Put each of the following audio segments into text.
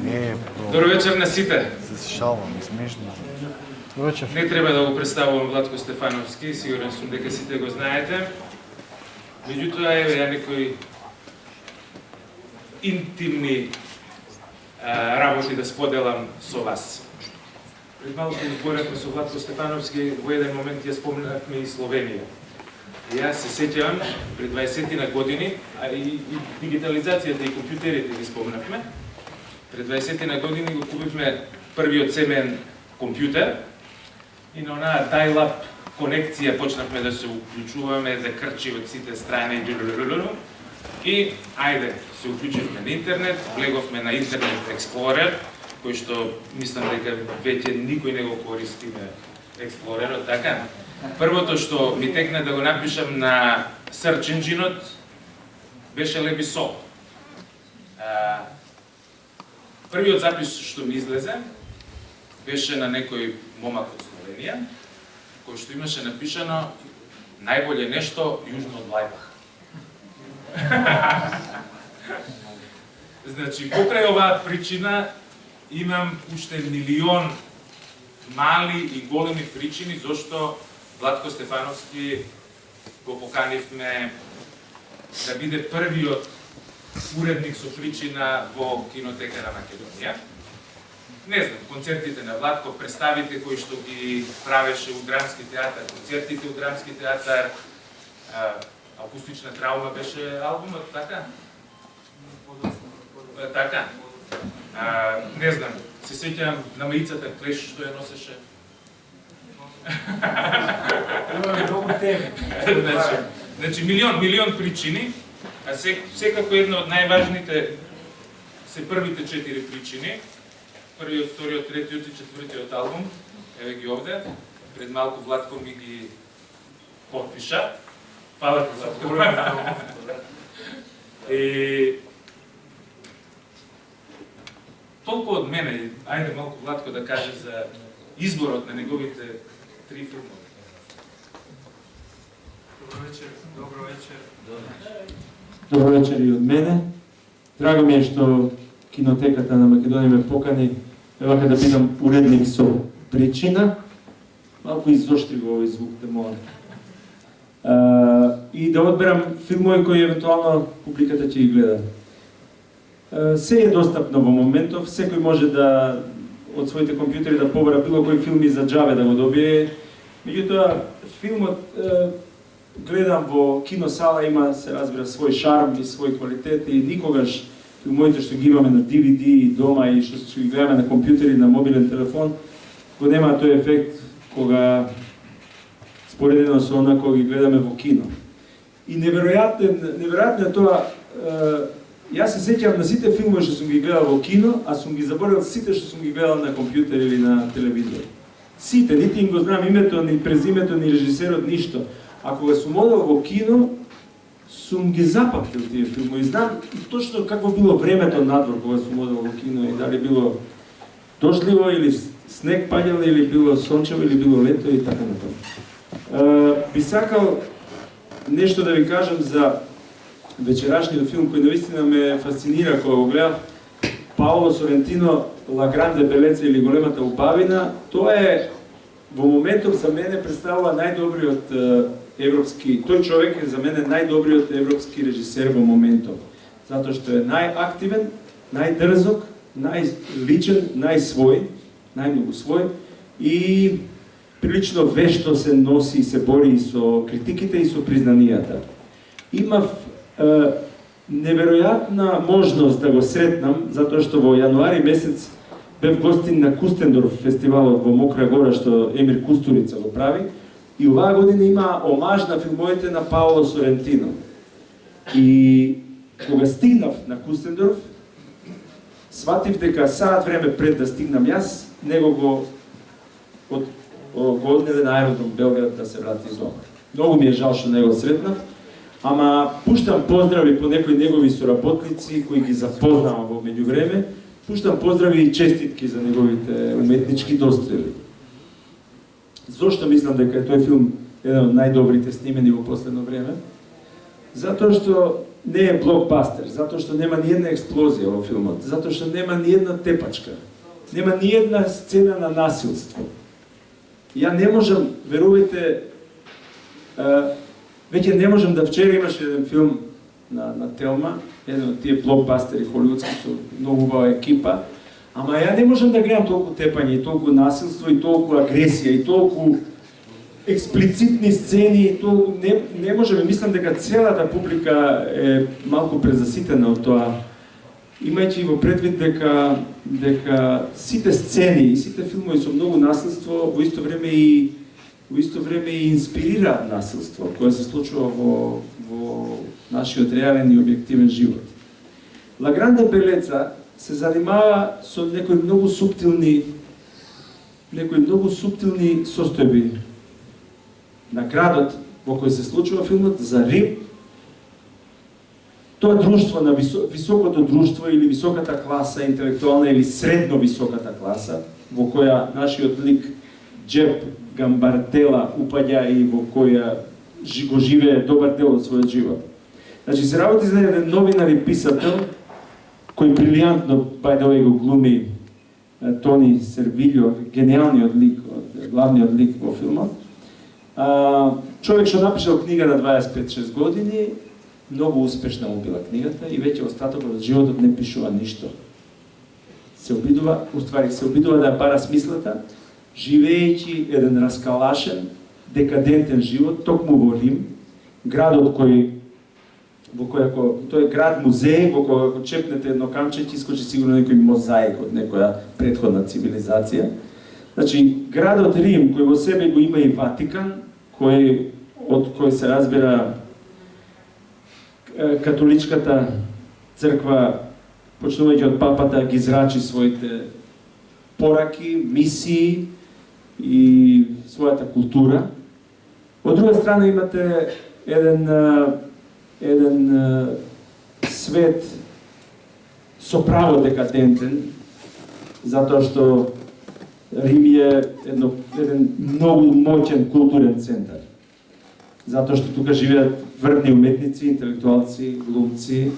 Добро вечер на сите. Се шалвам, смешно. Добро вечер. Не треба да го представувам Владко Стефановски, сигурен сум дека сите го знаете. Меѓутоа, еве ја некои интимни работи да споделам со вас. Пред малку зборевме со Владко Стефановски, во еден момент ја спомнавме и Словенија. Јас се сеќавам пред 20 на години, а и дигитализацијата и компјутерите ги спомнавме. Пред 20 на години го купивме првиот семеен компјутер и на онаа dial-up конекција почнавме да се уклучуваме, да крчи од сите страни и ајде, се уклучивме на интернет, влеговме на Internet Explorer, кој што мислам дека веќе никој не го користиме Explorer-от, така? Првото што ми текна да го напишам на search engine-от беше Лебисол. Првиот запис што ми излезе беше на некој момак од Словенија, кој што имаше напишано најболе нешто јужно од Лајбах. Значи, покрај оваа причина имам уште милион мали и големи причини зашто Владко Стефановски го поканивме да биде првиот уредник со причина во Кинотека на Македонија. Не знам, концертите на Владко, представите кои што ги правеше у Драмски театар, концертите у Драмски театар, Акустична траума беше албумот, така? Така. Не знам, се сеќавам на маицата клеш што ја носеше. Значи, милион причини, а секако една од најважните се првите 4 причини. Првиот, вториот, третиот и четвртиот албум, еве ги овде, пред малку Владко ми ги подпиша. Фала ти, Владко. Толку од мене, ајде малку Владко да каже за изборот на неговите 3 филмови. Добро вечер. Добро вечер и од мене. Драго ми е што Кинотеката на Македонија ме покани евака да бидам уредник со причина. Малку изоштри го овој звук, да молам. И да одберам филмови кои евентуално публиката ќе ги гледа. Се е достапно во моментов, секој може да од своите компјутери да побара било кој филм и за џабе да го добие. Меѓутоа, филмот гледам во киносала има, се разбира, свој шарм и свој квалитет и никогаш филмовите што ги имаме на DVD и дома и што ги гледаме на компјутери, на мобилен телефон, го нема тој ефект кога споредено со она кога ги гледаме во кино. И неверојатно е тоа, јас се сеќавам на сите филмови што сум ги гледал во кино, а сум ги заборил сите што сум ги гледал на компјутер или на телевизор. Сите, нити им го знам името, ни презимето, ни режисерот, ништо. А кога сум одел во кино, сум ги запамтил тие филмови. Знам точно какво било времето надвор кога сум одел во кино и дали било дождливо или снег паѓал или било сончево или било лето и така натаму. Би сакал нешто да ви кажам за вечерашниот филм кој наистина ме фасцинира кога го гледав. Паоло Сорентино, Ла Гранде Белеца или Големата убавина. Тоа е во моментов за мене представува најдобриот европски, тој човек е за мене најдобриот европски режисер во моментов. Затоа што е најактивен, најдрзок, најличен, најсвој, најмногу свој и прилично вешто се носи и се бори и со критиките и со признанијата. Имав неверојатна можност да го сретнам, затоа што во јануари месец бев гостин на Кустендорф фестивалот во Мокра Гора што Емир Кустурица го прави и оваа година има омаж на филмовите на Паоло Сорентино. И кога стигнав на Кустендорф, сватив дека саат време пред да стигнам јас, него го однеле на аеродром Белград да се врати дома. Многу ми е жал што не го сретнав, ама пуштам поздрави по некои негови соработници кои ги запознавам во меѓувреме. Пуштам поздрави и честитки за неговите уметнички дострели. Зошто мислам дека е тој филм еден од најдобрите снимени во последно време? Затоа што не е блокбастер, затоа што нема ни една експлозија во филмот, затоа што нема ни една тепачка, нема ни една сцена на насилство. Ја не можам, верувајте, веќе не можам да вчера имаше еден филм на Телма, еден од тие блокбастери холивудски со многу убава екипа, ама ја не можам да гледам толку тепање, и толку насилство, и толку агресија, и толку експлицитни сцени, и толку не можам, мислам дека целата публика е малку презаситена од тоа, имајќи во предвид дека сите сцени и сите филмови со многу насилство во исто време и инспирираат насилство кое се случува во нашиот реален и објективен живот. La Grande Bellezza се занимава со некои многу суптилни состојби на градот во кој се случува филмот, за Рим, тоа друштво на високото друштво или високата класа, интелектуална или средно високата класа, во која нашиот лик Джеб Гамбартела упаѓа и во која го живее добар дел од својот живот. Значи, се работи за еден новинар и писател, кој брилијантно, by the way, го глуми Тони Сервилјо, гениалниот лик, главниот лик во филмот. Човек што напишал книга на 25-6 години, многу успешна му била книгата и веќе остатокот од животот не пишува ништо. Се обидува да ја бара смислата, живеејќи еден раскалашен, декадентен живот, токму во Рим, градот во кој тој е град музеј, во кој ако чепнете едно камче, ќе искочи сигурно некој мозаик од некоја претходна цивилизација. Значи, градот Рим, кој во себе го има и Ватикан, од кој се разбира католичката црква, почнувајќи од папата, ги зрачи своите пораки, мисии и својата култура. Од друга страна имате еден свет со право декадентен, затоа што Рим е еден многу моќен културен центар. Затоа што тука живеат врвни уметници, интелектуалци, глумци,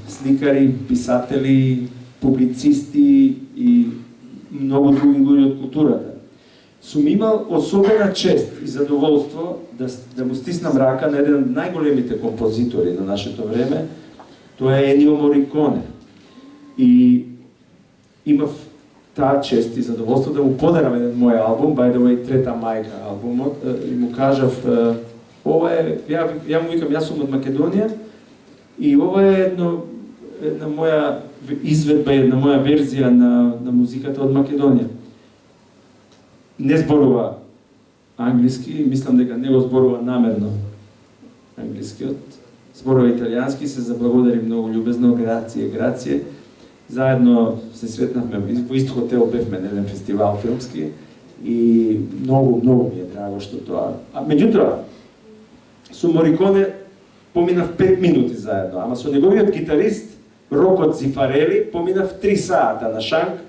сликари, писатели, публицисти и многу други луѓе од културата. Сум имал особена чест и задоволство да му стиснам рака на еден од најголемите композитори на нашето време, тоа е Енио Мориконе. И имав таа чест и задоволство да му подарам еден мој албум, by the way, Трета мајка албумот, и му кажав, ова е, ја му викам, јас сум од Македонија, и ова е една моја изведба, една моја верзија на музиката од Македонија. Не зборува англиски, мислам дека не го зборува намерно англискиот, зборува италијански, се заблагодари многу љубезно, грација. Заедно се сретнавме во ист хотел, бевме на еден фестивал филмски и многу ми е драго што тоа. А меѓутоа, со Мориконе поминав 5 минути заедно, ама со неговиот гитарист Рокот Зифарели поминав 3 сата на шанк,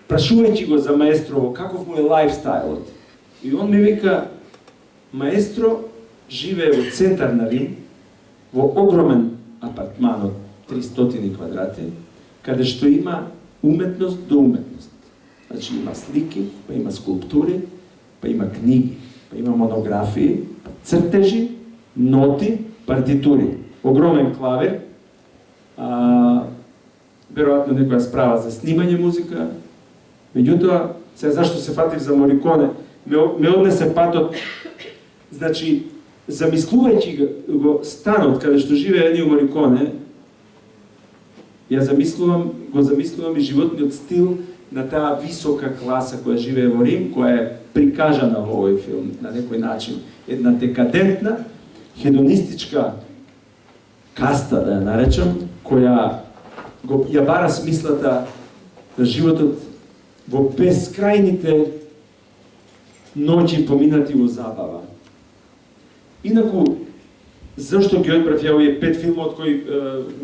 прашувајќи го за маестрово каков му е лајфстајлот. И он ми вика, маестро живее во центар на Рим, во огромен апартман од 300 квадрати, каде што има уметност до уметност. Значи има слики, па има скулптури, па има книги, па има монографии, цртежи, ноти, партитури. Огромен клавир, веројатно некоја справа за снимање музика. Меѓутоа, сега зашто се фатив за Мориконе, ме однесе патот, значи, замислувајќи го станот каде што живее Енио Мориконе, го замислувам и животниот стил на таа висока класа која живее во Рим, која е прикажана во овој филм на некој начин. Една декадентна, хедонистичка каста, да ја наречам, која ја бара смислата на животот во бескрајните ноќи поминати во забава. Инаку, зашто ги одбрав ја овие 5 филма, од кои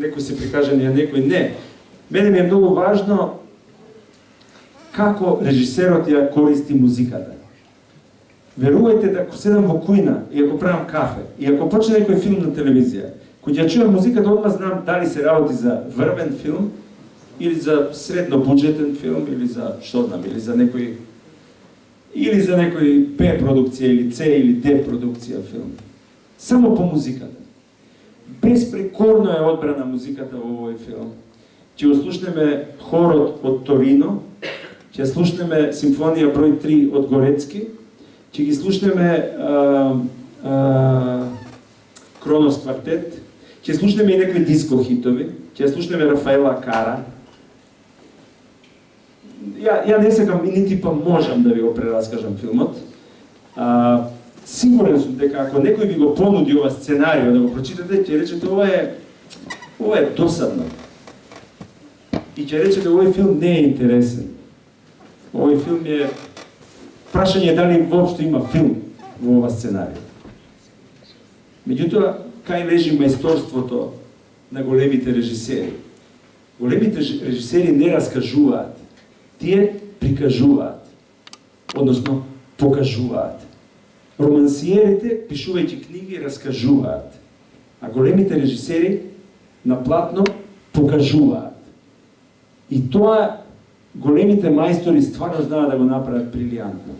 некои се прикажани, а некои не? Мене ми е многу важно како режисерот ја користи музиката. Верувајте, да ако седам во кујна и ако правам кафе, и ако почне некој филм на телевизија, Кога ја чујам музиката, одма знам дали се работи за врвен филм, или за средно буџетен филм, или за, што знам, или за некој Б продукција, или С или Д продукција филм. Само по музиката. Безпрекорно е одбрана музиката во овој филм. Ќе го слушнеме хорот од Торино, ќе слушнеме симфонија број 3 од Горецки, ќе ги слушнеме Кронос квартет, ќе слушнеме и некои диско хитови, ќе слушнеме Рафаела Кара. Ја не секам и нити па можам да ви го прераскажам филмот. Сигурен сум дека ако некој ви го понуди ова сценарио да го прочитате, ќе речете ова е досадно. И ќе речете овој филм не е интересен. Овој филм е прашање дали воопшто има филм во ова сценарио. Меѓутоа, кај лежи мајсторството на големите режисери? Големите режисери не раскажуваат, тие прикажуваат, односно покажуваат. Романсиерите, пишувајќи книги, раскажуваат, а големите режисери на платно покажуваат. И тоа големите мајстори стварно знаат да го направат брилијантно.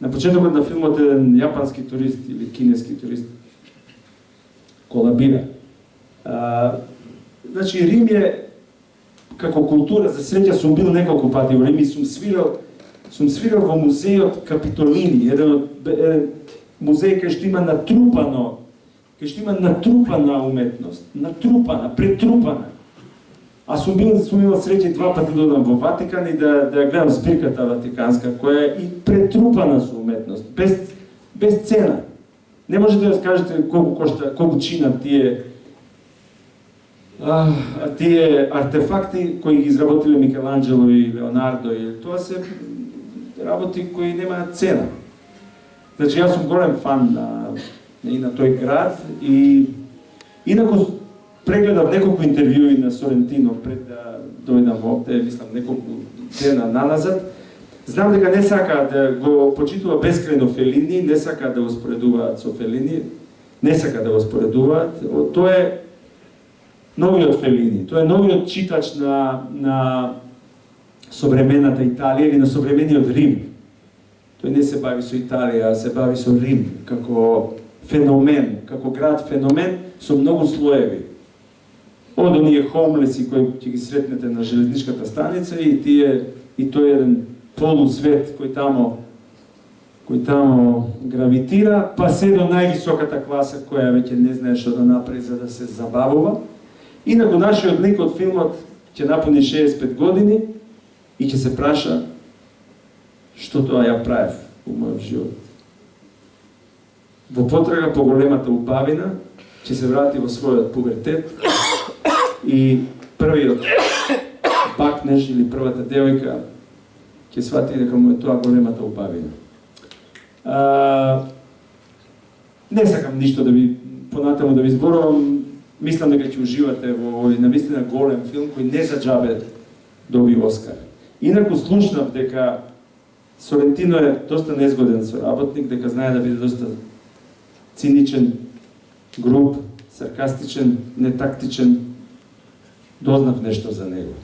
На почетокот на филмот еден јапански турист или кинески турист колабира. Значи, Рим е како култура, за среќа сум бил неколку пати во Рим и сум свирал во музејот Капитолини, еден музеј кај што има натрупана уметност, претрупана. А сум имал среќа 2 пати да одам во Ватикан и да ја гледам збирката ватиканска, која е и претрупана со уметност, без цена. Не можете да скажете колку кошта, колку чинат тие артефакти кои ги изработиле Микеланджело и Леонардо, и тоа се работи кои немаат цена. Значи, јас сум голем фан на тој град и инаку прегледав неколку интервјуи на Сорентино пред да дојдам овде, мислам неколку дена наназад. Знам дека не сакаат да го почитува бескрајно Фелини, не сакаат да го споредуваат со Фелини, не сакаат да го споредуваат. Тоа е новиот Фелини, тоа е новиот читач на современата Италија или на современиот Рим. Тој не се бави со Италија, а се бави со Рим како феномен, како град феномен со многу слоеви. Од оние хомлеси кои ќе ги сретнете на железничката станица и тој еден полусвет кој тамо гравитира, па се до највисоката класа која веќе не знае што да направи за да се забавува. Инаку нашиот лик од филмот ќе напуни 65 години и ќе се праша што тоа ја правев во мојот живот. Во потрага по големата убавина ќе се врати во својот пубертет и првиот бакнеж или првата девојка ќе свати дека му е тоа големата убавина. Не сакам ништо да ви понатаму да ви зборувам. Мислам дека ќе уживате во овој навистина голем филм кој не за џабе доби Оскар. Инаку слушнав дека Сорентино е доста незгоден соработник, дека знае да биде доста циничен, груб, саркастичен, нетактичен. Дознав нешто за него.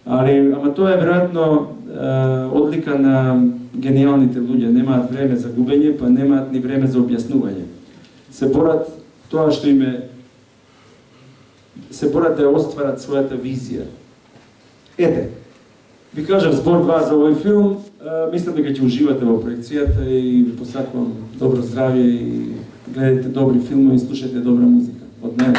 Ама тоа е веројатно одлика на гениалните луѓе. Немаат време за губење, па немаат ни време за објаснување. Се борат тоа што се борат да ја остварат својата визија. Ете, ви кажав збор 2 за овој филм, мислам дека ќе уживате во проекцијата и ви посакувам добро здравје и гледате добри филмови и слушате добра музика. Од мене.